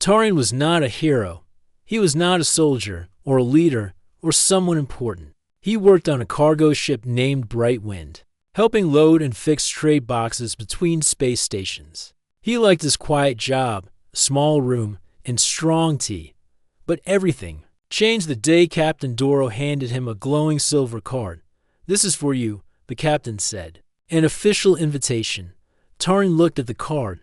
Tarin was not a hero. He was not a soldier, or a leader, or someone important. He worked on a cargo ship named Brightwind, helping load and fix trade boxes between space stations. He liked his quiet job, a small room, and strong tea. But everything changed the day Captain Doro handed him a glowing silver card. "This is for you," the captain said. An official invitation. Tarin looked at the card.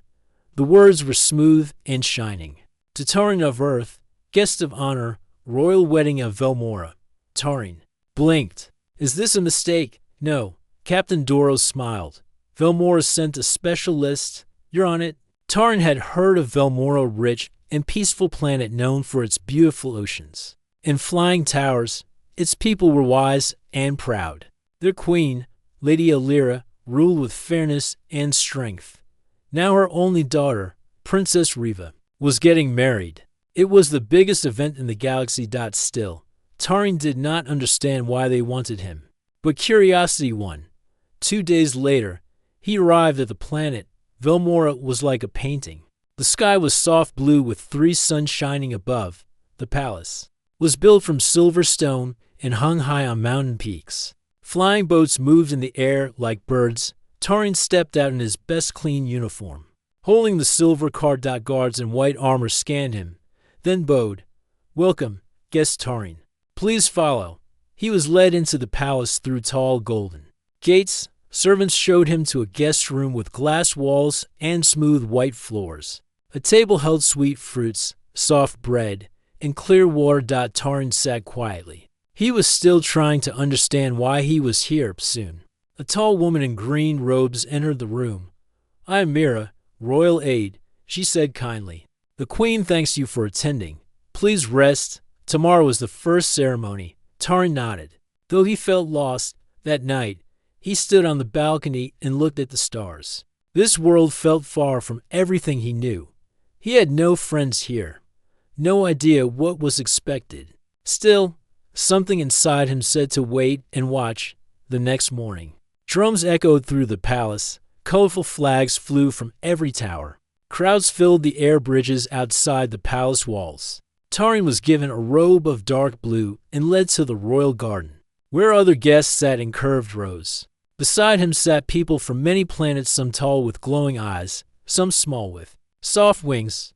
The words were smooth and shining. To Tarin of Earth, guest of honor, royal wedding of Velmora. Tarin blinked. "Is this a mistake?" "No." Captain Doro smiled. "Velmora sent a special list. You're on it." Tarin had heard of Velmora, rich and peaceful planet known for its beautiful oceans and flying towers. Its people were wise and proud. Their queen, Lady Alira, ruled with fairness and strength. Now her only daughter, Princess Riva, was getting married. It was the biggest event in the galaxy. Still, Tarin did not understand why they wanted him. But curiosity won. 2 days later, he arrived at the planet. Velmora was like a painting. The sky was soft blue with 3 suns shining above. The palace was built from silver stone and hung high on mountain peaks. Flying boats moved in the air like birds. Tarin stepped out in his best clean uniform. Holding the silver card, guards in white armor scanned him, then bowed. "Welcome, guest Tarin. Please follow." He was led into the palace through tall golden gates. Servants showed him to a guest room with glass walls and smooth white floors. A table held sweet fruits, soft bread, and clear water. Tarin sat quietly. He was still trying to understand why he was here. Soon, a tall woman in green robes entered the room. "I am Mira, royal aide," she said kindly. "The queen thanks you for attending. Please rest. Tomorrow is the first ceremony." Tarin nodded. Though he felt lost, that night, he stood on the balcony and looked at the stars. This world felt far from everything he knew. He had no friends here, no idea what was expected. Still, something inside him said to wait and watch. The next morning, drums echoed through the palace. Colorful flags flew from every tower. Crowds filled the air bridges outside the palace walls. Tarin was given a robe of dark blue and led to the royal garden, where other guests sat in curved rows. Beside him sat people from many planets, some tall with glowing eyes, some small with soft wings.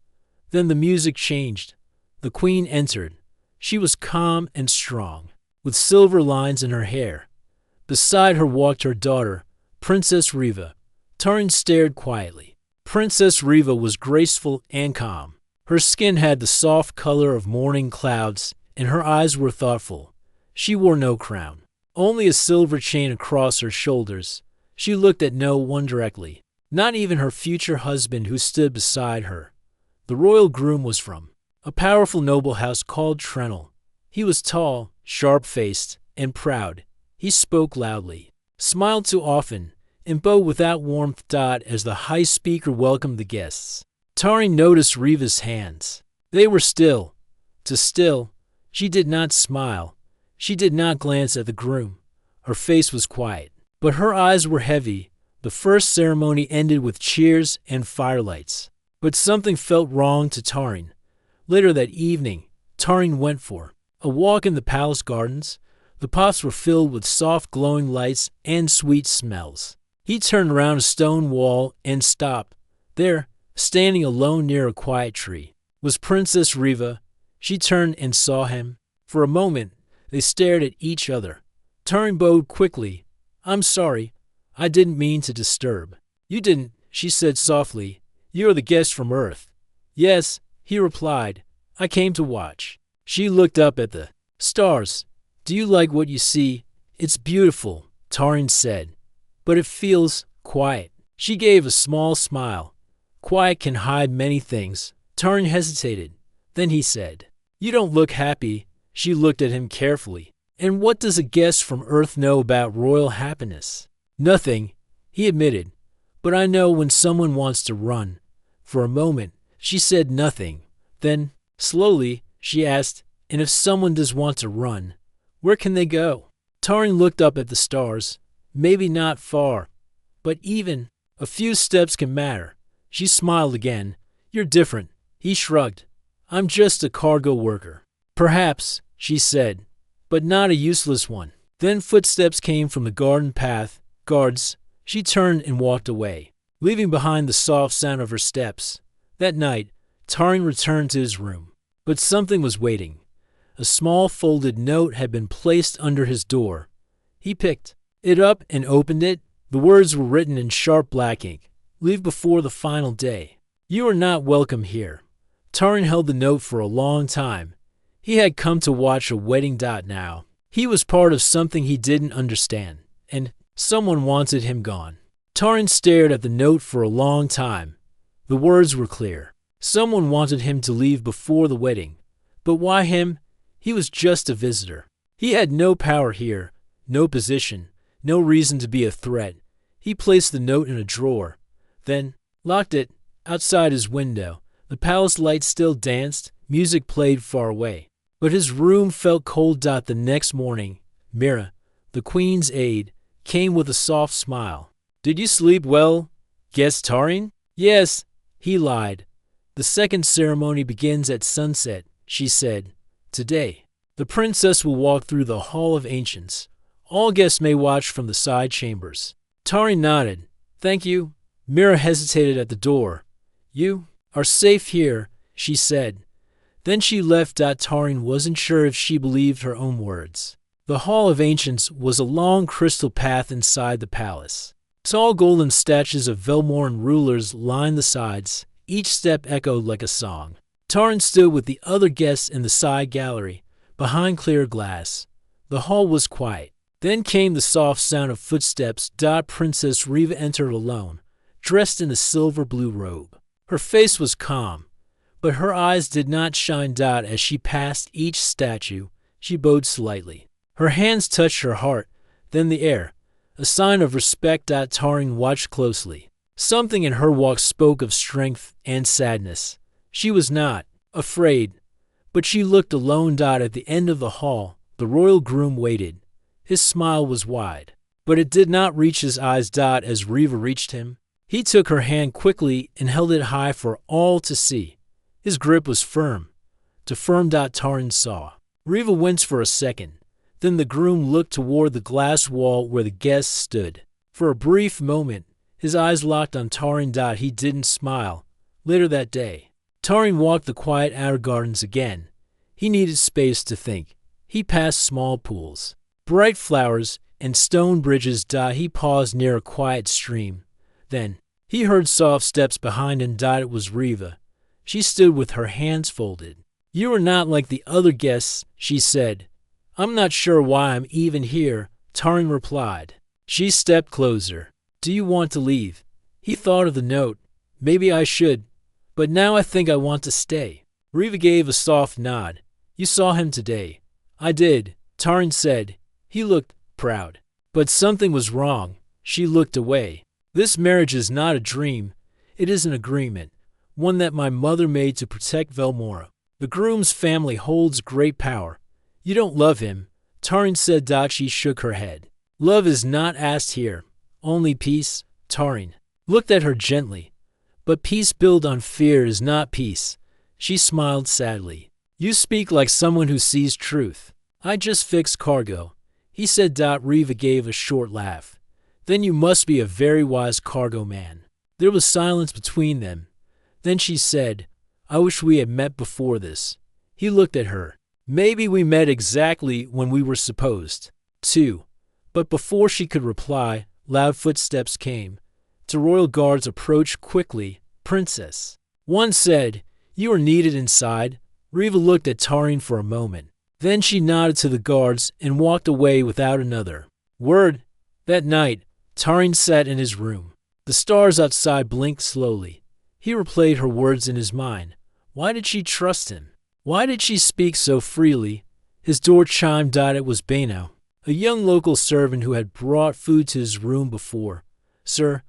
Then the music changed. The queen entered. She was calm and strong, with silver lines in her hair. Beside her walked her daughter, Princess Riva. Tarin stared quietly. Princess Riva was graceful and calm. Her skin had the soft color of morning clouds, and her eyes were thoughtful. She wore no crown, only a silver chain across her shoulders. She looked at no one directly, not even her future husband who stood beside her. The royal groom was from a powerful noble house called Trenel. He was tall, sharp-faced, and proud. He spoke loudly, smiled too often, and bowed without warmth. As the high speaker welcomed the guests, Tarin noticed Riva's hands. They were still. She did not smile. She did not glance at the groom. Her face was quiet, but her eyes were heavy. The first ceremony ended with cheers and firelights. But something felt wrong to Tarin. Later that evening, Tarin went for a walk in the palace gardens. The pots were filled with soft glowing lights and sweet smells. He turned around a stone wall and stopped. There, standing alone near a quiet tree, was Princess Riva. She turned and saw him. For a moment, they stared at each other. Tarin bowed quickly. "I'm sorry. I didn't mean to disturb." "You didn't," she said softly. "You are the guest from Earth." "Yes," he replied. "I came to watch." She looked up at the stars. "Do you like what you see?" "It's beautiful," Tarin said. "But it feels quiet." She gave a small smile. "Quiet can hide many things." Tarin hesitated. Then he said, "You don't look happy." She looked at him carefully. "And what does a guest from Earth know about royal happiness?" "Nothing," he admitted. "But I know when someone wants to run." For a moment, she said nothing. Then, slowly, she asked, "And if someone does want to run, where can they go?" Tarin looked up at the stars. "Maybe not far, but even a few steps can matter." She smiled again. "You're different." He shrugged. I'm just a cargo worker. Perhaps, she said, but not a useless one. Then footsteps came from the garden path. Guards. She turned and walked away, leaving behind the soft sound of her steps. That night, Tarin returned to his room. But something was waiting. A small folded note had been placed under his door. He picked it up and opened it. The words were written in sharp black ink. Leave before the final day. You are not welcome here. Tarin held the note for a long time. He had come to watch a wedding. Now. He was part of something he didn't understand, and someone wanted him gone. Tarin stared at the note for a long time. The words were clear. Someone wanted him to leave before the wedding. But why him? He was just a visitor. He had no power here, no position, no reason to be a threat. He placed the note in a drawer, then locked it outside his window. The palace lights still danced, music played far away. But his room felt cold. The next morning, Mira, the queen's aide, came with a soft smile. Did you sleep well, guest Tarin? Yes, he lied. The second ceremony begins at sunset, she said. Today, the princess will walk through the Hall of Ancients. All guests may watch from the side chambers. Tarin nodded. Thank you. Mira hesitated at the door. You are safe here, she said. Then she left. Tarin wasn't sure if she believed her own words. The Hall of Ancients was a long crystal path inside the palace. Tall golden statues of Velmoran rulers lined the sides. Each step echoed like a song. Tarin stood with the other guests in the side gallery, behind clear glass. The hall was quiet. Then came the soft sound of footsteps. Princess Riva entered alone, dressed in a silver-blue robe. Her face was calm, but her eyes did not shine. As she passed each statue, she bowed slightly. Her hands touched her heart, then the air, a sign of respect. Tarin watched closely. Something in her walk spoke of strength and sadness. She was not afraid, but she looked alone. At the end of the hall, the royal groom waited. His smile was wide, but it did not reach his eyes. As Riva reached him, he took her hand quickly and held it high for all to see. His grip was firm, too firm. Tarin saw. Riva winced for a second. Then the groom looked toward the glass wall where the guests stood. For a brief moment, his eyes locked on Tarin. He didn't smile. Later that day, Tarin walked the quiet outer gardens again. He needed space to think. He passed small pools, bright flowers, and stone bridges. He paused near a quiet stream. Then, he heard soft steps behind him. It was Riva. She stood with her hands folded. You are not like the other guests, she said. I'm not sure why I'm even here, Tarin replied. She stepped closer. Do you want to leave? He thought of the note. Maybe I should, but now I think I want to stay. Riva gave a soft nod. You saw him today. I did, Tarin said. He looked proud. But something was wrong. She looked away. This marriage is not a dream. It is an agreement, one that my mother made to protect Velmora. The groom's family holds great power. You don't love him, Tarin said. She shook her head. Love is not asked here. Only peace. Tarin looked at her gently. But peace built on fear is not peace. She smiled sadly. You speak like someone who sees truth. I just fixed cargo, he said. Riva gave a short laugh. Then you must be a very wise cargo man. There was silence between them. Then she said, I wish we had met before this. He looked at her. Maybe we met exactly when we were supposed to. But before she could reply, loud footsteps came. The royal guards approached quickly. Princess. One said, You are needed inside. Riva looked at Tarin for a moment. Then she nodded to the guards and walked away without another word. That night, Tarin sat in his room. The stars outside blinked slowly. He replayed her words in his mind. Why did she trust him? Why did she speak so freely? His door chimed. It was Beno, a young local servant who had brought food to his room before. Sir,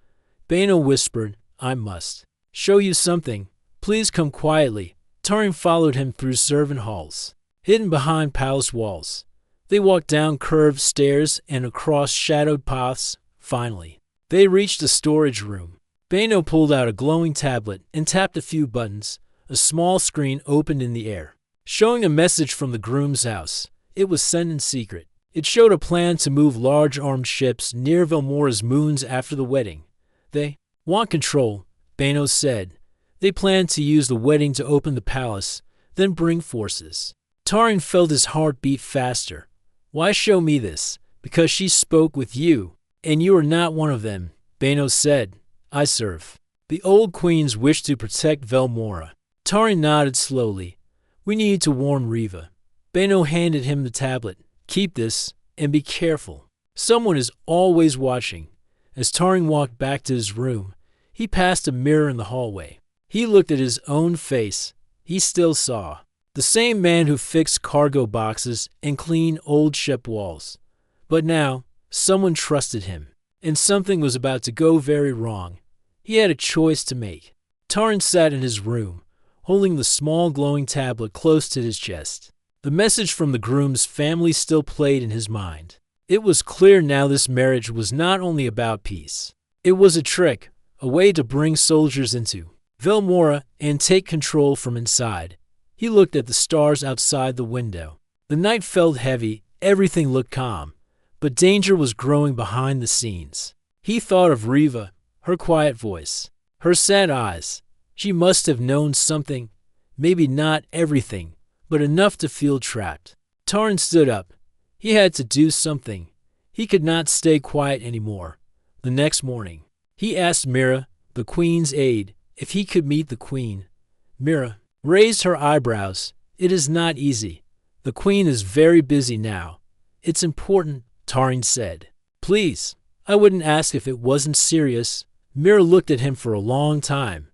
Beno whispered, I must show you something. Please come quietly. Tarin followed him through servant halls, hidden behind palace walls. They walked down curved stairs and across shadowed paths. Finally, they reached a storage room. Beno pulled out a glowing tablet and tapped a few buttons. A A small screen opened in the air, showing a message from the groom's house. It was sent in secret. It showed a plan to move large armed ships near Velmora's moons after the wedding. They want control, Bano said. They plan to use the wedding to open the palace, then bring forces. Tarin felt his heart beat faster. Why show me this? Because she spoke with you, and you are not one of them, Bano said. I serve. The old queens wish to protect Velmora. Tarin nodded slowly. We need to warn Riva. Bano handed him the tablet. Keep this, and be careful. Someone is always watching. As Tarin walked back to his room, he passed a mirror in the hallway. He looked at his own face. He still saw the same man who fixed cargo boxes and cleaned old ship walls. But now, someone trusted him, and something was about to go very wrong. He had a choice to make. Tarin sat in his room, holding the small glowing tablet close to his chest. The message from the groom's family still played in his mind. It was clear now this marriage was not only about peace. It was a trick, a way to bring soldiers into Velmora and take control from inside. He looked at the stars outside the window. The night felt heavy, everything looked calm, but danger was growing behind the scenes. He thought of Riva, her quiet voice, her sad eyes. She must have known something, maybe not everything, but enough to feel trapped. Tarin stood up. He had to do something. He could not stay quiet anymore. The next morning, he asked Mira, the queen's aide, if he could meet the queen. Mira raised her eyebrows. It is not easy. The queen is very busy now. It's important, Tarin said. Please, I wouldn't ask if it wasn't serious. Mira looked at him for a long time.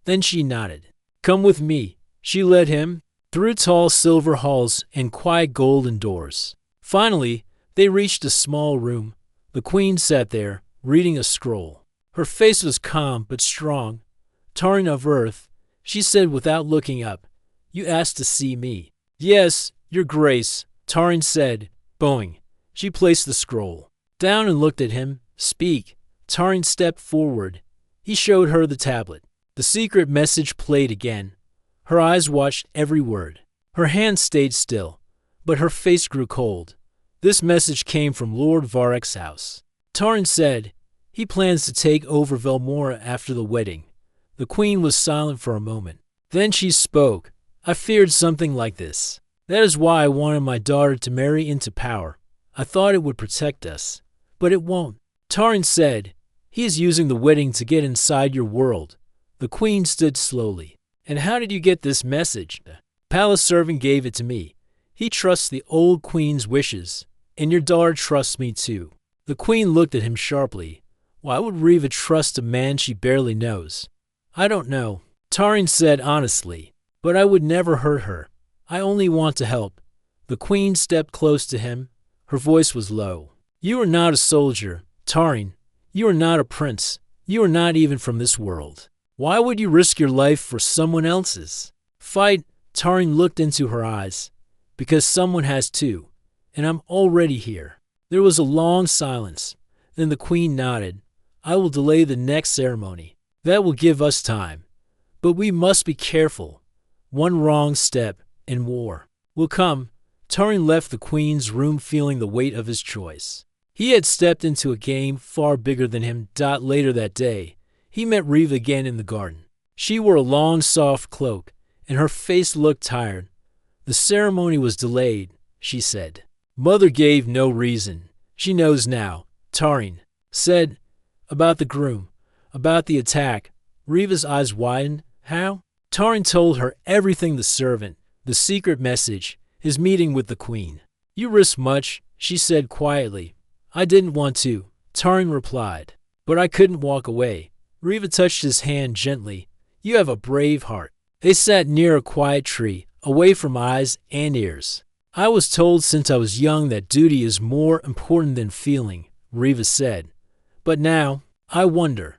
Then she nodded. Come with me. She led him through tall silver halls and quiet golden doors. Finally, they reached a small room. The queen sat there, reading a scroll. Her face was calm but strong. Tarin of Earth, she said without looking up. You asked to see me. Yes, your grace, Tarin said, bowing. She placed the scroll down and looked at him. Speak. Tarin stepped forward. He showed her the tablet. The secret message played again. Her eyes watched every word. Her hand stayed still, but her face grew cold. This message came from Lord Varek's house. Tarin said, he plans to take over Velmora after the wedding. The queen was silent for a moment. Then she spoke. I feared something like this. That is why I wanted my daughter to marry into power. I thought it would protect us. But it won't. Tarin said, he is using the wedding to get inside your world. The queen stood slowly. And how did you get this message? The palace servant gave it to me. He trusts the old queen's wishes. And your daughter trusts me too. The queen looked at him sharply. Why would Riva trust a man she barely knows? I don't know, Tarin said honestly, but I would never hurt her. I only want to help. The queen stepped close to him. Her voice was low. You are not a soldier, Tarin. You are not a prince. You are not even from this world. Why would you risk your life for someone else's? Fight, Tarin looked into her eyes. Because someone has to, and I'm already here. There was a long silence. Then the queen nodded. I will delay the next ceremony. That will give us time. But we must be careful. One wrong step, and war will come. Tarin left the queen's room feeling the weight of his choice. He had stepped into a game far bigger than him. Later that day, he met Riva again in the garden. She wore a long, soft cloak, and her face looked tired. The ceremony was delayed, she said. Mother gave no reason. She knows now, Tarin said. About the groom, about the attack. Riva's eyes widened. How? Tarin told her everything: the servant, the secret message, his meeting with the queen. You risk much, she said quietly. I didn't want to, Tarin replied. But I couldn't walk away. Riva touched his hand gently. You have a brave heart. They sat near a quiet tree, away from eyes and ears. I was told since I was young that duty is more important than feeling, Riva said. But now, I wonder,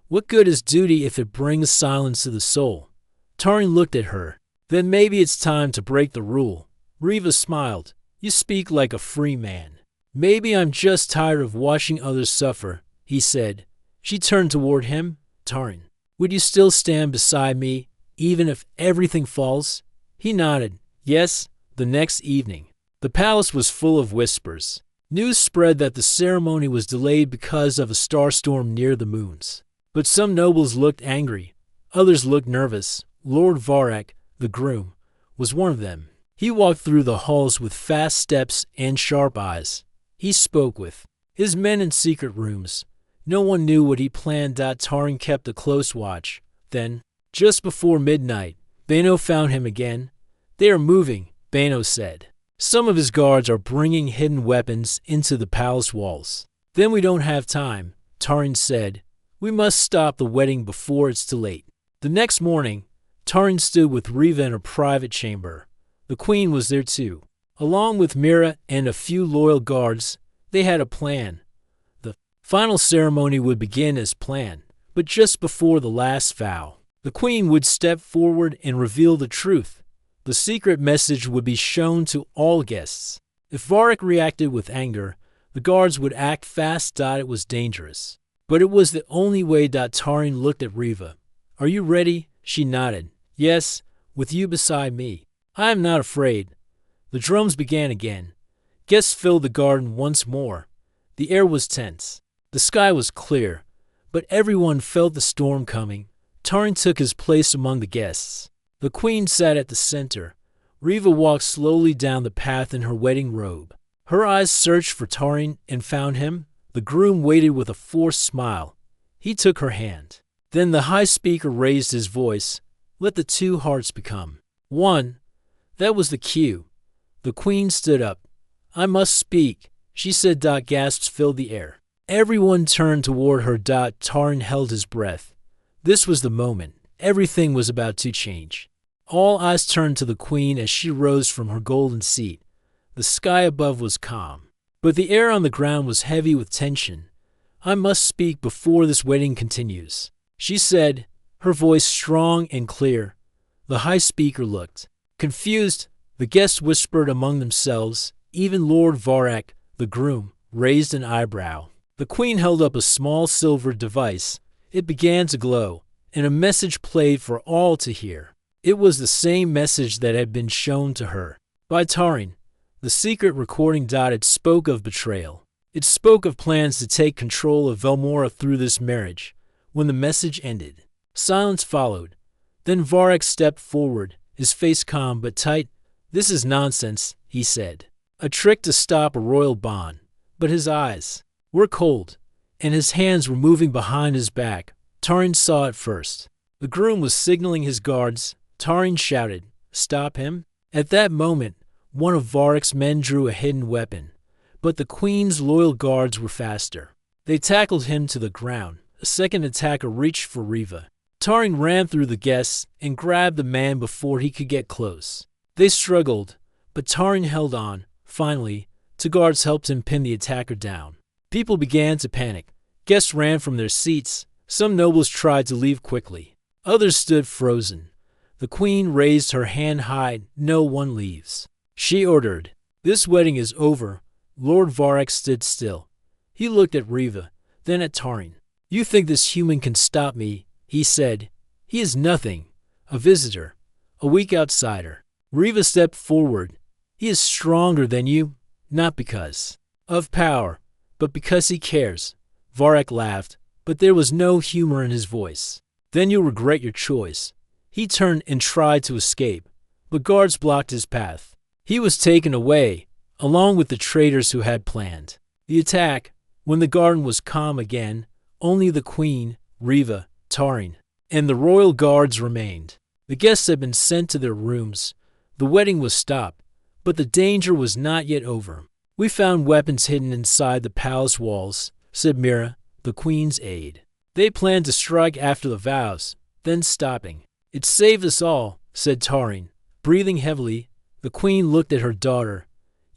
what good is duty if it brings silence to the soul? Tarin looked at her. Then maybe it's time to break the rule. Riva smiled. You speak like a free man. Maybe I'm just tired of watching others suffer, he said. She turned toward him. Tarin, would you still stand beside me even if everything falls? He nodded. Yes. The next evening, the palace was full of whispers. News spread that the ceremony was delayed because of a starstorm near the moons. But some nobles looked angry. Others looked nervous. Lord Varak, the groom, was one of them. He walked through the halls with fast steps and sharp eyes. He spoke with his men in secret rooms. No one knew what he planned. Tarin kept a close watch. Then, just before midnight, Bano found him again. They are moving, Bano said. Some of his guards are bringing hidden weapons into the palace walls. Then we don't have time, Tarin said. We must stop the wedding before it's too late. The next morning, Tarin stood with Riva in a private chamber. The queen was there too. Along with Mira and a few loyal guards, they had a plan. The final ceremony would begin as planned, but just before the last vow, the queen would step forward and reveal the truth. The secret message would be shown to all guests. If Varak reacted with anger, the guards would act fast. It was dangerous. But it was the only way. Tarin looked at Riva. Are you ready? She nodded. Yes, with you beside me. I am not afraid. The drums began again. Guests filled the garden once more. The air was tense. The sky was clear, but everyone felt the storm coming. Tarin took his place among the guests. The queen sat at the center. Riva walked slowly down the path in her wedding robe. Her eyes searched for Tarin and found him. The groom waited with a forced smile. He took her hand. Then the high speaker raised his voice. Let the two hearts become one. That was the cue. The queen stood up. I must speak, she said. Gasps filled the air. Everyone turned toward her. Tarin held his breath. This was the moment. Everything was about to change. All eyes turned to the queen as she rose from her golden seat. The sky above was calm, but the air on the ground was heavy with tension. I must speak before this wedding continues, she said, her voice strong and clear. The high speaker looked confused. The guests whispered among themselves. Even Lord Varak, the groom, raised an eyebrow. The queen held up a small silver device. It began to glow, and a message played for all to hear. It was the same message that had been shown to her by Tarin. The secret recording. It spoke of betrayal. It spoke of plans to take control of Velmora through this marriage. When the message ended, silence followed. Then Varak stepped forward, his face calm but tight. This is nonsense, he said. A trick to stop a royal bond. But his eyes were cold, and his hands were moving behind his back. Tarin saw it first. The groom was signaling his guards. Tarin shouted, Stop him! At that moment, one of Varak's men drew a hidden weapon. But the queen's loyal guards were faster. They tackled him to the ground. A second attacker reached for Riva. Tarin ran through the guests and grabbed the man before he could get close. They struggled, but Tarin held on. Finally, two guards helped him pin the attacker down. People began to panic. Guests ran from their seats. Some nobles tried to leave quickly. Others stood frozen. The queen raised her hand high. No one leaves, she ordered. This wedding is over. Lord Varak stood still. He looked at Riva, then at Tarin. You think this human can stop me, he said. He is nothing. A visitor. A weak outsider. Riva stepped forward. He is stronger than you, not because of power, but because he cares. Varak laughed, but there was no humor in his voice. Then you'll regret your choice. He turned and tried to escape, but guards blocked his path. He was taken away, along with the traitors who had planned the attack. When the garden was calm again, only the queen, Riva, Tarin, and the royal guards remained. The guests had been sent to their rooms. The wedding was stopped, but the danger was not yet over. We found weapons hidden inside the palace walls, said Mira, the queen's aide. They planned to strike after the vows, then stopping. It saved us all, said Tarin, breathing heavily. The queen looked at her daughter.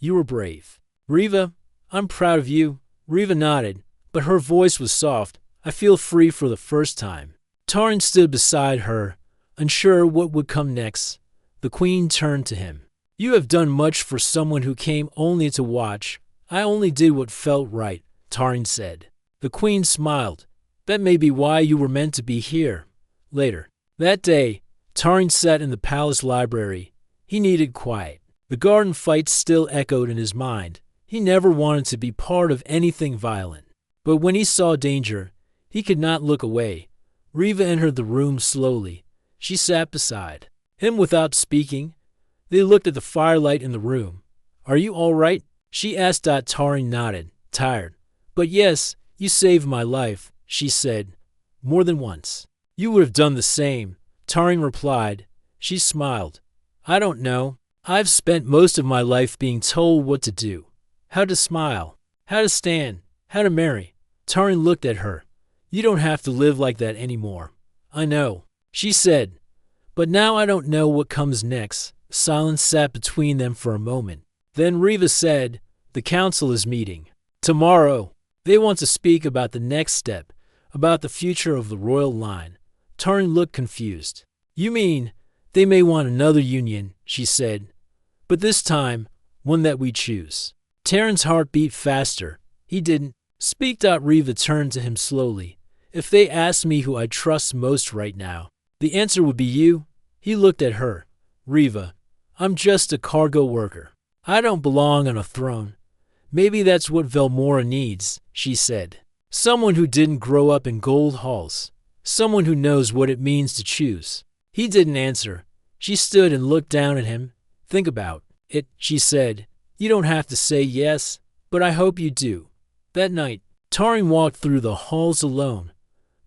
You were brave. Riva, I'm proud of you. Riva nodded, but her voice was soft. I feel free for the first time. Tarin stood beside her, unsure what would come next. The queen turned to him. You have done much for someone who came only to watch. I only did what felt right, Tarin said. The queen smiled. That may be why you were meant to be here. Later that day, Tarin sat in the palace library. He needed quiet. The garden fight still echoed in his mind. He never wanted to be part of anything violent. But when he saw danger, he could not look away. Riva entered the room slowly. She sat beside him without speaking. They looked at the firelight in the room. "Are you all right?" she asked. Tarin nodded, tired. "But yes, you saved my life," she said, "more than once." "You would have done the same," Tarin replied. She smiled. "I don't know. I've spent most of my life being told what to do, how to smile, how to stand, how to marry." Tarin looked at her. "You don't have to live like that anymore." "I know," she said. "But now I don't know what comes next." Silence sat between them for a moment. Then Riva said, "The council is meeting tomorrow. They want to speak about the next step, about the future of the royal line." Tarin looked confused. "You mean they may want another union," she said, "but this time, one that we choose." Tarin's heart beat faster. He didn't speak. Riva turned to him slowly. "If they asked me who I trust most right now, the answer would be you." He looked at her. "Riva, I'm just a cargo worker. I don't belong on a throne." "Maybe that's what Velmora needs," she said. "Someone who didn't grow up in gold halls. Someone who knows what it means to choose." He didn't answer. She stood and looked down at him. "Think about it," she said. "You don't have to say yes, but I hope you do." That night, Tarin walked through the halls alone.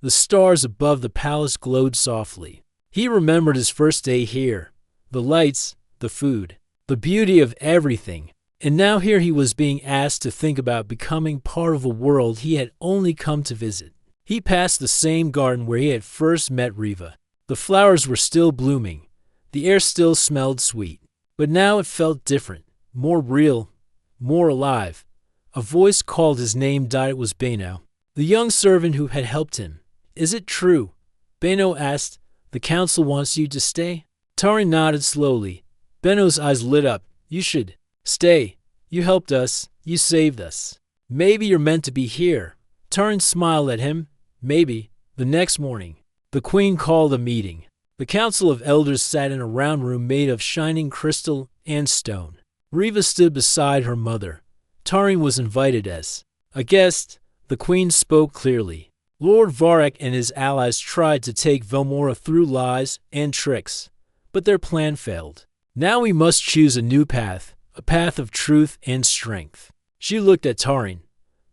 The stars above the palace glowed softly. He remembered his first day here. The lights, the food, the beauty of everything. And now here he was being asked to think about becoming part of a world he had only come to visit. He passed the same garden where he had first met Riva. The flowers were still blooming. The air still smelled sweet. But now it felt different, more real, more alive. A voice called his name. It was Beno, the young servant who had helped him. "Is it true?" Beno asked. "The council wants you to stay?" Tarin nodded slowly. Beno's eyes lit up. "You should stay. You helped us. You saved us. Maybe you're meant to be here." Tarin smiled at him. "Maybe." The next morning, the queen called a meeting. The council of elders sat in a round room made of shining crystal and stone. Riva stood beside her mother. Tarin was invited as a guest. The queen spoke clearly. Lord Varric and his allies tried to take Velmora through lies and tricks, but their plan failed. Now we must choose a new path, a path of truth and strength. She looked at Tarin.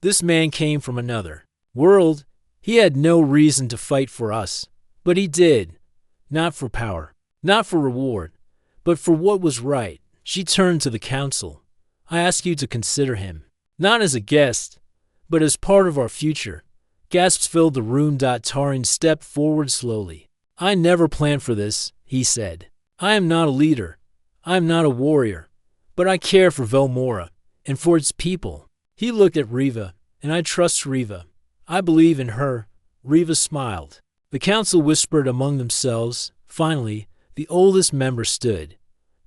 This man came from another world. He had no reason to fight for us, but he did. Not for power, not for reward, but for what was right. She turned to the council. "I ask you to consider him, not as a guest, but as part of our future." Gasps filled the room. Tarin stepped forward slowly. "I never planned for this," he said. "I am not a leader. I am not a warrior. But I care for Velmora and for its people." He looked at Riva. "And I trust Riva. I believe in her." Riva smiled. The council whispered among themselves. Finally, the oldest member stood.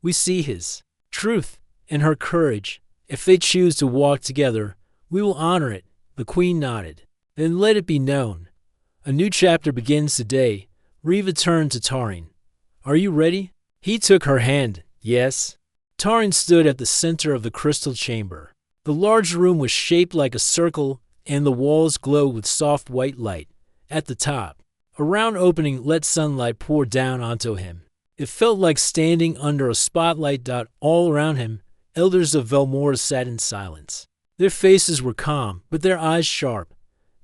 "We see his truth and her courage. If they choose to walk together, we will honor it." The queen nodded. "Then let it be known. A new chapter begins today." Riva turned to Tarin. "Are you ready?" He took her hand. "Yes." Tarin stood at the center of the crystal chamber. The large room was shaped like a circle, and the walls glowed with soft white light. At the top, a round opening let sunlight pour down onto him. It felt like standing under a spotlight. All around him, elders of Velmora sat in silence. Their faces were calm, but their eyes sharp.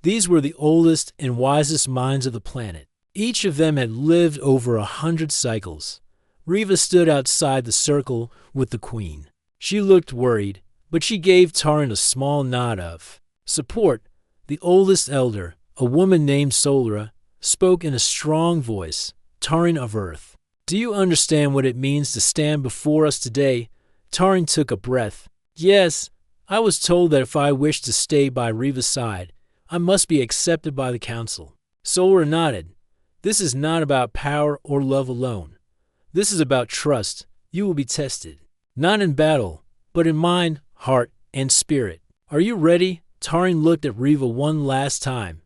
These were the oldest and wisest minds of the planet. Each of them had lived over 100 cycles. Riva stood outside the circle with the queen. She looked worried, but she gave Tarin a small nod of support. The oldest elder, a woman named Solra, spoke in a strong voice. "Tarin of Earth, do you understand what it means to stand before us today?" Tarin took a breath. "Yes, I was told that if I wished to stay by Riva's side, I must be accepted by the council." Solra nodded. "This is not about power or love alone. This is about trust. You will be tested, not in battle, but in mind, heart, and spirit. Are you ready?" Tarin looked at Riva one last time.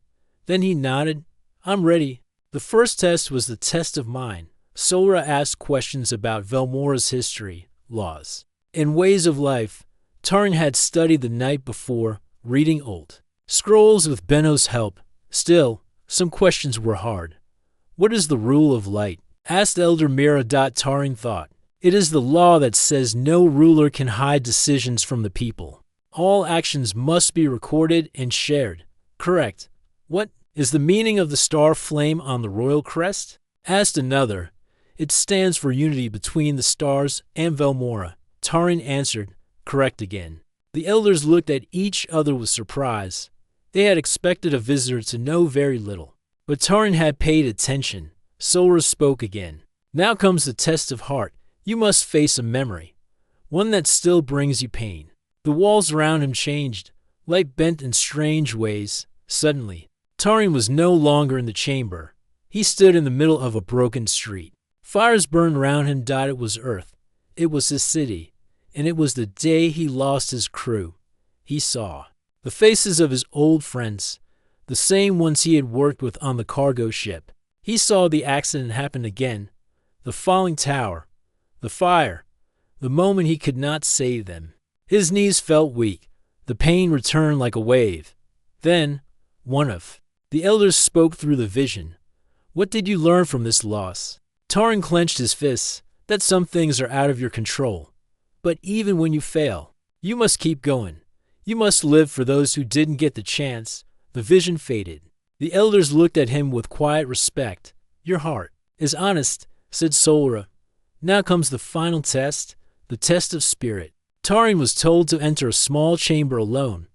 Then he nodded. "I'm ready." The first test was the test of mind. Sora asked questions about Velmora's history, laws, and ways of life. Tarin had studied the night before, reading old scrolls with Benno's help. Still, some questions were hard. What is the rule of light? Asked Elder Mira. Tarin thought. It is the law that says no ruler can hide decisions from the people. All actions must be recorded and shared. Correct. What is the meaning of the star flame on the royal crest? Asked another. It stands for unity between the stars and Velmora. Tarin answered. Correct again. The elders looked at each other with surprise. They had expected a visitor to know very little. But Tarin had paid attention. Sora spoke again. Now comes the test of heart. You must face a memory, one that still brings you pain. The walls around him changed. Light bent in strange ways. Suddenly, Tarin was no longer in the chamber. He stood in the middle of a broken street. Fires burned around him. It was Earth. It was his city. And it was the day he lost his crew. He saw the faces of his old friends, the same ones he had worked with on the cargo ship. He saw the accident happen again, the falling tower, the fire, the moment he could not save them. His knees felt weak. The pain returned like a wave. Then, one of the elders spoke through the vision. What did you learn from this loss? Tarin clenched his fists. That some things are out of your control. But even when you fail, you must keep going. You must live for those who didn't get the chance. The vision faded. The elders looked at him with quiet respect. Your heart is honest, said Sora. Now comes the final test, the test of spirit. Tarin was told to enter a small chamber alone.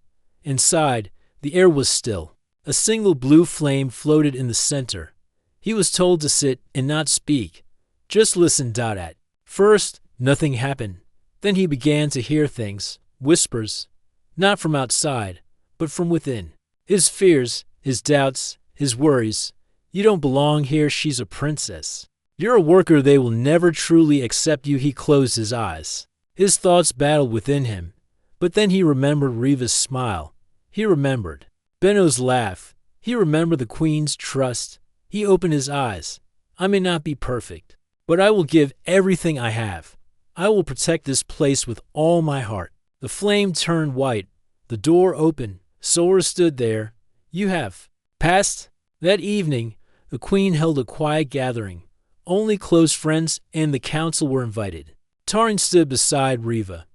Inside, the air was still. A single blue flame floated in the center. He was told to sit and not speak. Just listen. At first, nothing happened. Then he began to hear things, whispers, not from outside, but from within. His fears, his doubts, his worries. You don't belong here. She's a princess. You're a worker. They will never truly accept you. He closed his eyes. His thoughts battled within him. But then he remembered Riva's smile. He remembered Benno's laugh. He remembered the Queen's trust. He opened his eyes. I may not be perfect, but I will give everything I have. I will protect this place with all my heart. The flame turned white. The door opened. Sora stood there. You have passed. That evening, the Queen held a quiet gathering. Only close friends and the council were invited. Tarin stood beside Riva.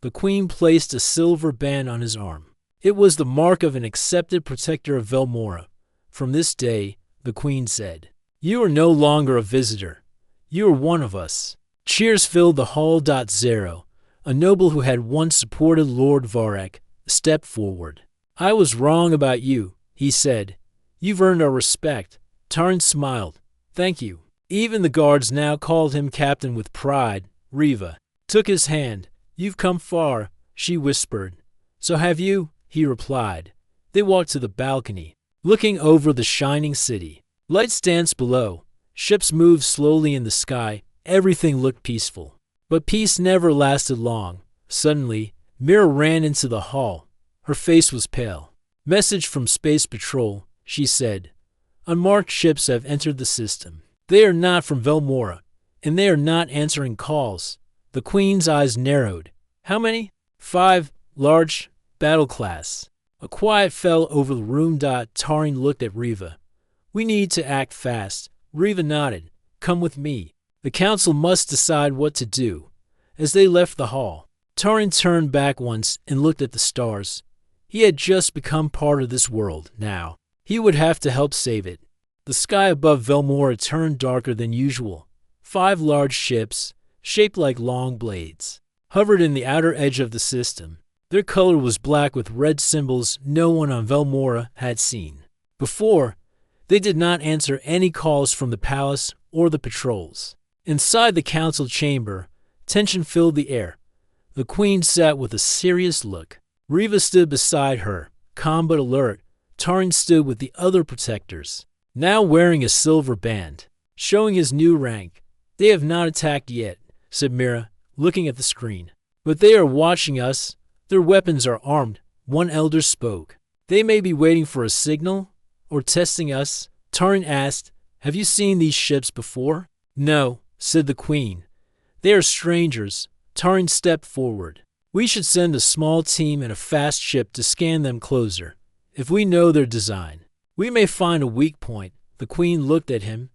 The Queen placed a silver band on his arm. It was the mark of an accepted protector of Velmora. From this day, the Queen said, you are no longer a visitor. You are one of us. Cheers filled the hall. Zero, a noble who had once supported Lord Varek, stepped forward. I was wrong about you, he said. You've earned our respect. Tarin smiled. Thank you. Even the guards now called him captain with pride. Riva took his hand. You've come far, she whispered. So have you, he replied. They walked to the balcony, looking over the shining city. Lights danced below. Ships moved slowly in the sky. Everything looked peaceful. But peace never lasted long. Suddenly, Mira ran into the hall. Her face was pale. Message from Space Patrol, she said. Unmarked ships have entered the system. They are not from Velmora, and they are not answering calls. The Queen's eyes narrowed. How many? 5, large, battle class. A quiet fell over the room. Tarin looked at Riva. We need to act fast. Riva nodded. Come with me. The council must decide what to do. As they left the hall, Tarin turned back once and looked at the stars. He had just become part of this world. Now, he would have to help save it. The sky above Velmora turned darker than usual. 5 large ships, shaped like long blades, hovered in the outer edge of the system. Their color was black with red symbols no one on Velmora had seen before. They did not answer any calls from the palace or the patrols. Inside the council chamber, tension filled the air. The Queen sat with a serious look. Riva stood beside her, calm but alert. Tarin stood with the other protectors, now wearing a silver band, showing his new rank. They have not attacked yet, said Mira, looking at the screen. But they are watching us. Their weapons are armed. One elder spoke. They may be waiting for a signal or testing us. Tarin asked, have you seen these ships before? No, said the Queen. They are strangers. Tarin stepped forward. We should send a small team and a fast ship to scan them closer. If we know their design, we may find a weak point. The Queen looked at him.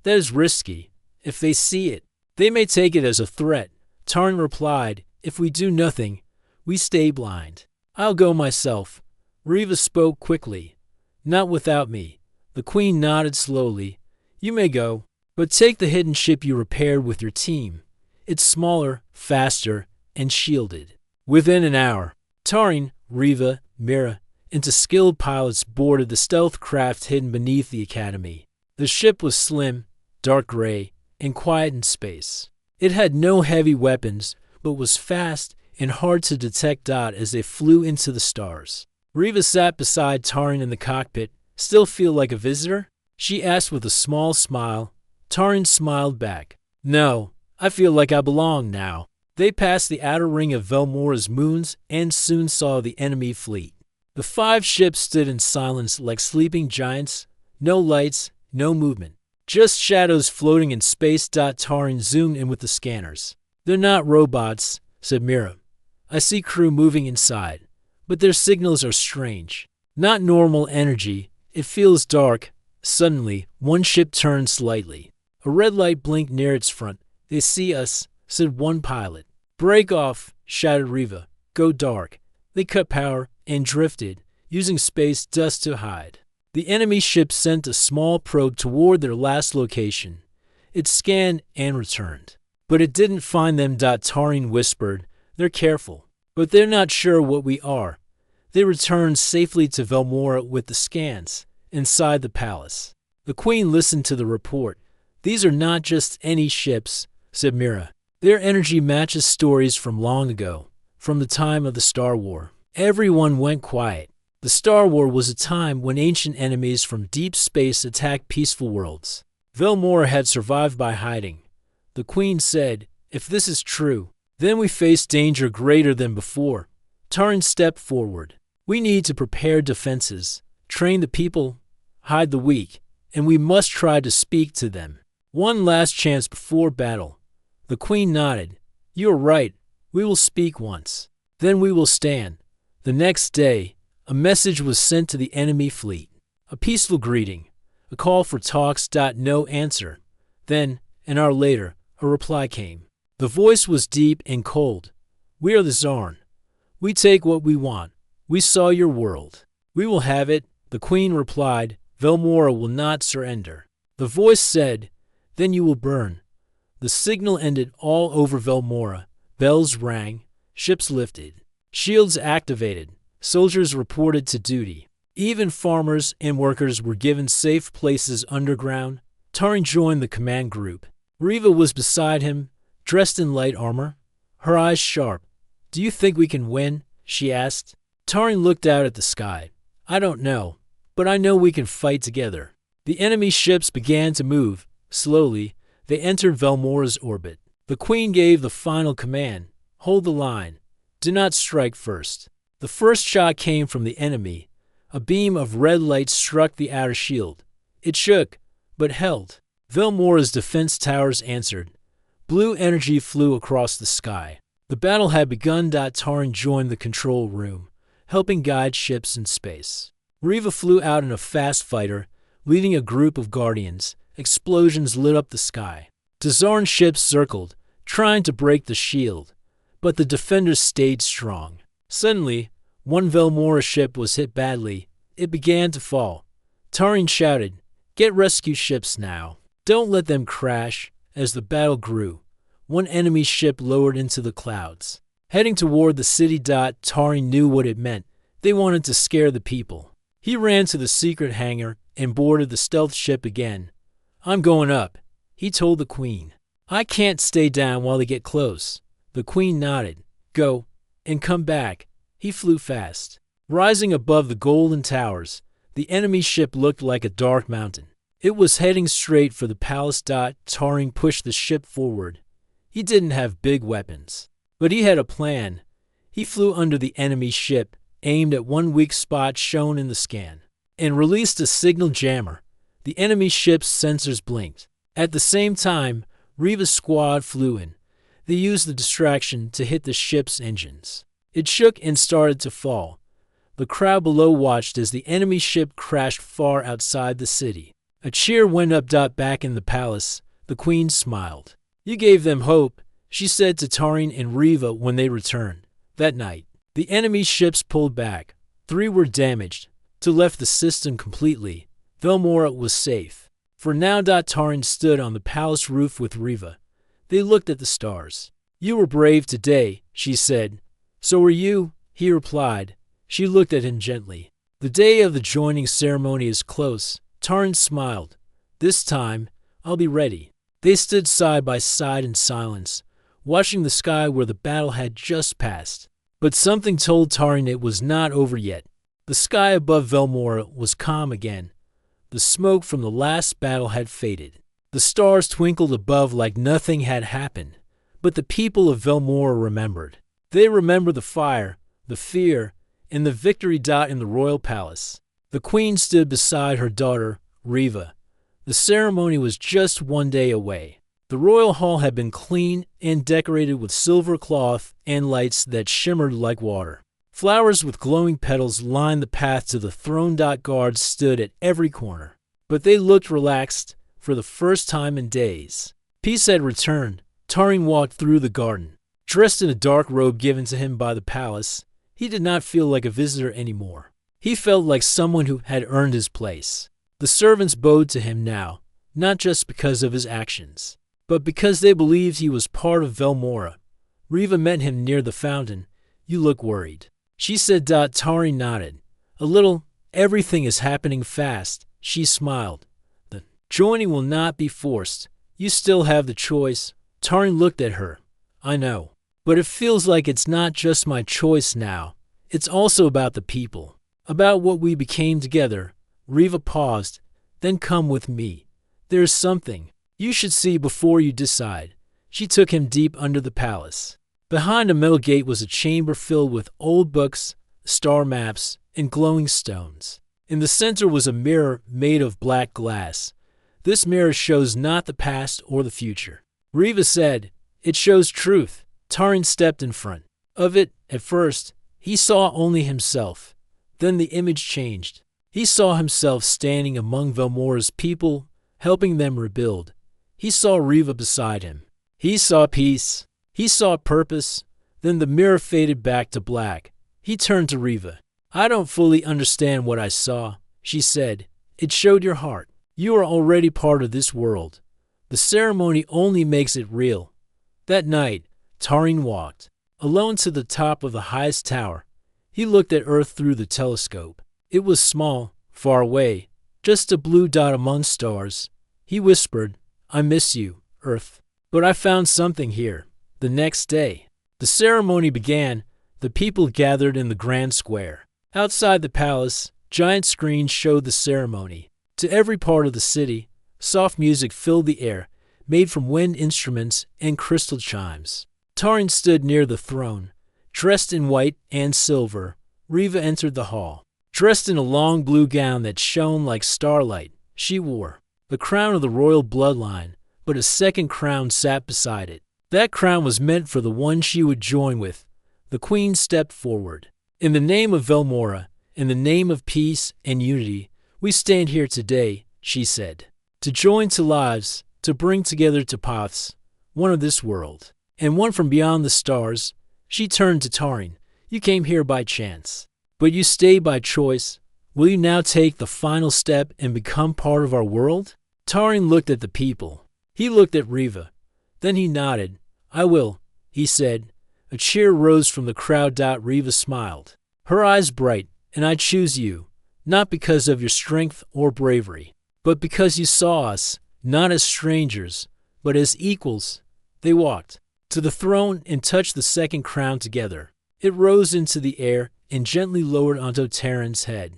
That is risky. If they see it, they may take it as a threat. Tarin replied, if we do nothing, we stay blind. I'll go myself. Riva spoke quickly. Not without me. The Queen nodded slowly. You may go, but take the hidden ship you repaired with your team. It's smaller, faster, and shielded. Within an hour, Tarin, Riva, Mira, and skilled pilots boarded the stealth craft hidden beneath the Academy. The ship was slim, dark gray, and quiet in space. It had no heavy weapons, but was fast and hard to detect as they flew into the stars. Riva sat beside Tarin in the cockpit. Still feel like a visitor? She asked with a small smile. Tarin smiled back. No, I feel like I belong now. They passed the outer ring of Velmora's moons and soon saw the enemy fleet. The 5 ships stood in silence like sleeping giants. No lights, no movement. Just shadows floating in space. Tarin zoomed in with the scanners. They're not robots, said Mira. I see crew moving inside, but their signals are strange. Not normal energy. It feels dark. Suddenly, one ship turned slightly. A red light blinked near its front. They see us, said one pilot. Break off, shouted Riva. Go dark. They cut power and drifted, using space dust to hide. The enemy ship sent a small probe toward their last location. It scanned and returned. But it didn't find them. Tarin whispered. They're careful, but they're not sure what we are. They returned safely to Velmora with the scans, inside the palace. The Queen listened to the report. These are not just any ships, said Mira. Their energy matches stories from long ago, from the time of the Star War. Everyone went quiet. The Star War was a time when ancient enemies from deep space attacked peaceful worlds. Velmora had survived by hiding. The Queen said, if this is true, then we face danger greater than before. Tarin stepped forward. We need to prepare defenses, train the people, hide the weak, and we must try to speak to them. One last chance before battle. The Queen nodded. You are right. We will speak once. Then we will stand. The next day, a message was sent to the enemy fleet. A peaceful greeting. A call for talks. No answer. Then, an hour later, a reply came. The voice was deep and cold. We are the Zarn. We take what we want. We saw your world. We will have it. The Queen replied. Velmora will not surrender. The voice said, then you will burn. The signal ended all over Velmora. Bells rang. Ships lifted. Shields activated. Soldiers reported to duty. Even farmers and workers were given safe places underground. Tarin joined the command group. Riva was beside him, dressed in light armor, her eyes sharp. Do you think we can win? She asked. Tarin looked out at the sky. I don't know, but I know we can fight together. The enemy ships began to move. Slowly, they entered Velmora's orbit. The Queen gave the final command. Hold the line. Do not strike first. The first shot came from the enemy. A beam of red light struck the outer shield. It shook, but held. Velmora's defense towers answered. Blue energy flew across the sky. The battle had begun. Tarin joined the control room, helping guide ships in space. Riva flew out in a fast fighter, leading a group of guardians. Explosions lit up the sky. Zarn ships circled, trying to break the shield, but the defenders stayed strong. Suddenly, one Velmora ship was hit badly. It began to fall. Tarin shouted, Get rescue ships now. Don't let them crash. As the battle grew, one enemy ship lowered into the clouds, heading toward the city. Tarin knew what it meant. They wanted to scare the people. He ran to the secret hangar and boarded the stealth ship again. I'm going up, he told the Queen. I can't stay down while they get close. The Queen nodded. Go, and come back. He flew fast. Rising above the golden towers, the enemy ship looked like a dark mountain. It was heading straight for the palace. Tarin pushed the ship forward. He didn't have big weapons, but he had a plan. He flew under the enemy ship, aimed at one weak spot shown in the scan, and released a signal jammer. The enemy ship's sensors blinked. At the same time, Riva's squad flew in. They used the distraction to hit the ship's engines. It shook and started to fall. The crowd below watched as the enemy ship crashed far outside the city. A cheer went up. Back in the palace, the queen smiled. "You gave them hope," she said to Tarin and Riva when they returned. That night, the enemy ships pulled back. 3 were damaged. To left the system completely. Velmora was safe. For now, Tarin stood on the palace roof with Riva. They looked at the stars. "You were brave today," she said. "So were you," he replied. She looked at him gently. "The day of the joining ceremony is close." Tarin smiled. "This time, I'll be ready." They stood side by side in silence, watching the sky where the battle had just passed. But something told Tarin it was not over yet. The sky above Velmora was calm again. The smoke from the last battle had faded. The stars twinkled above like nothing had happened. But the people of Velmora remembered. They remembered the fire, the fear, and the victory. In the royal palace, the queen stood beside her daughter, Riva. The ceremony was just 1 day away. The royal hall had been cleaned and decorated with silver cloth and lights that shimmered like water. Flowers with glowing petals lined the path to the throne. Guards stood at every corner. But they looked relaxed for the first time in days. Peace had returned. Tarin walked through the garden. Dressed in a dark robe given to him by the palace, he did not feel like a visitor anymore. He felt like someone who had earned his place. The servants bowed to him now, not just because of his actions, but because they believed he was part of Velmora. Riva met him near the fountain. "You look worried," she said. Tarin nodded. "A little. Everything is happening fast." She smiled. "The joining will not be forced. You still have the choice." Tarin looked at her. "I know. But it feels like it's not just my choice now. It's also about the people. About what we became together." Riva paused. "Then come with me. There's something you should see before you decide." She took him deep under the palace. Behind a metal gate was a chamber filled with old books, star maps, and glowing stones. In the center was a mirror made of black glass. "This mirror shows not the past or the future," Riva said. "It shows truth." Tarin stepped in front of it. At first, he saw only himself. Then the image changed. He saw himself standing among Velmora's people, helping them rebuild. He saw Riva beside him. He saw peace. He saw purpose. Then the mirror faded back to black. He turned to Riva. "I don't fully understand what I saw," she said. "It showed your heart. You are already part of this world. The ceremony only makes it real." That night, Tarin walked alone to the top of the highest tower. He looked at Earth through the telescope. It was small, far away, just a blue dot among stars. He whispered, "I miss you, Earth. But I found something here." The next day, the ceremony began. The people gathered in the grand square. Outside the palace, giant screens showed the ceremony. To every part of the city, soft music filled the air, made from wind instruments and crystal chimes. Tarin stood near the throne, dressed in white and silver. Riva entered the hall. Dressed in a long blue gown that shone like starlight, she wore the crown of the royal bloodline, but a second crown sat beside it. That crown was meant for the one she would join with. The queen stepped forward. "In the name of Velmora, in the name of peace and unity, we stand here today," she said. "To join two lives, to bring together two paths, one of this world, and one from beyond the stars." She turned to Tarin. "You came here by chance, but you stay by choice. Will you now take the final step and become part of our world?" Tarin looked at the people. He looked at Riva. Then he nodded. "I will," he said. A cheer rose from the crowd. Riva smiled, her eyes bright. "And I choose you, not because of your strength or bravery, but because you saw us, not as strangers, but as equals." They walked to the throne and touched the second crown together. It rose into the air and gently lowered onto Tarin's head.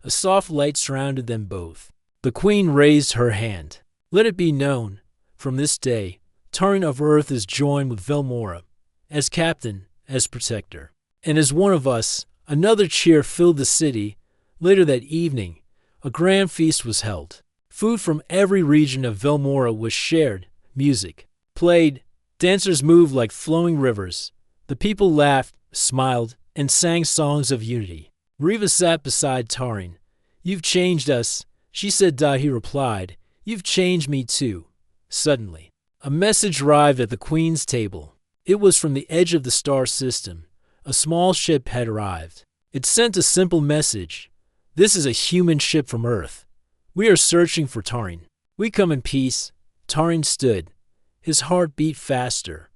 A soft light surrounded them both. The queen raised her hand. "Let it be known, from this day, Tarin of Earth is joined with Velmora, as captain, as protector, and as one of us." Another cheer filled the city. Later that evening, a grand feast was held. Food from every region of Velmora was shared, music played, dancers moved like flowing rivers. The people laughed, smiled, and sang songs of unity. Riva sat beside Tarin. "You've changed us," she said. He replied, "You've changed me too." Suddenly, a message arrived at the Queen's table. It was from the edge of the star system. A small ship had arrived. It sent a simple message. "This is a human ship from Earth. We are searching for Tarin. We come in peace." Tarin stood. His heart beat faster.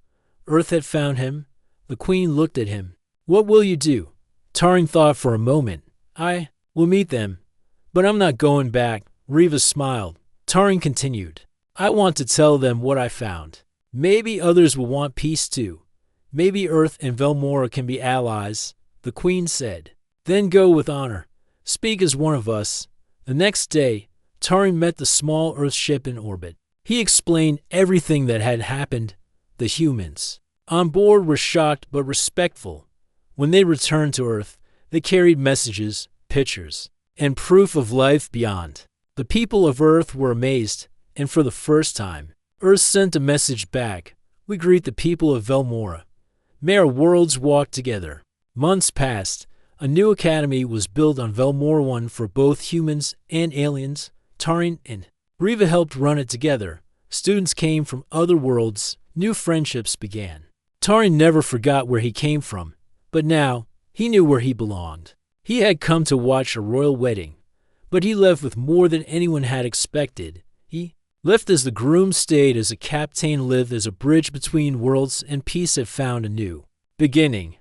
Earth had found him. The Queen looked at him. "What will you do?" Tarin thought for a moment. "I will meet them, but I'm not going back." Riva smiled. Tarin continued. "I want to tell them what I found. Maybe others will want peace too. Maybe Earth and Velmora can be allies." The Queen said. "Then go with honor. Speak as one of us." The next day, Tarin met the small Earth ship in orbit. He explained everything that had happened. The humans on board were shocked but respectful. When they returned to Earth, they carried messages, pictures, and proof of life beyond. The people of Earth were amazed, and for the first time, Earth sent a message back. "We greet the people of Velmora. May our worlds walk together." Months passed. A new academy was built on Velmora 1 for both humans and aliens. Tarin and Riva helped run it together. Students came from other worlds. New friendships began. Tarin never forgot where he came from, but now he knew where he belonged. He had come to watch a royal wedding, but he left with more than anyone had expected. He left as the groom, stayed as a captain, lived as a bridge between worlds, and peace had found a new beginning.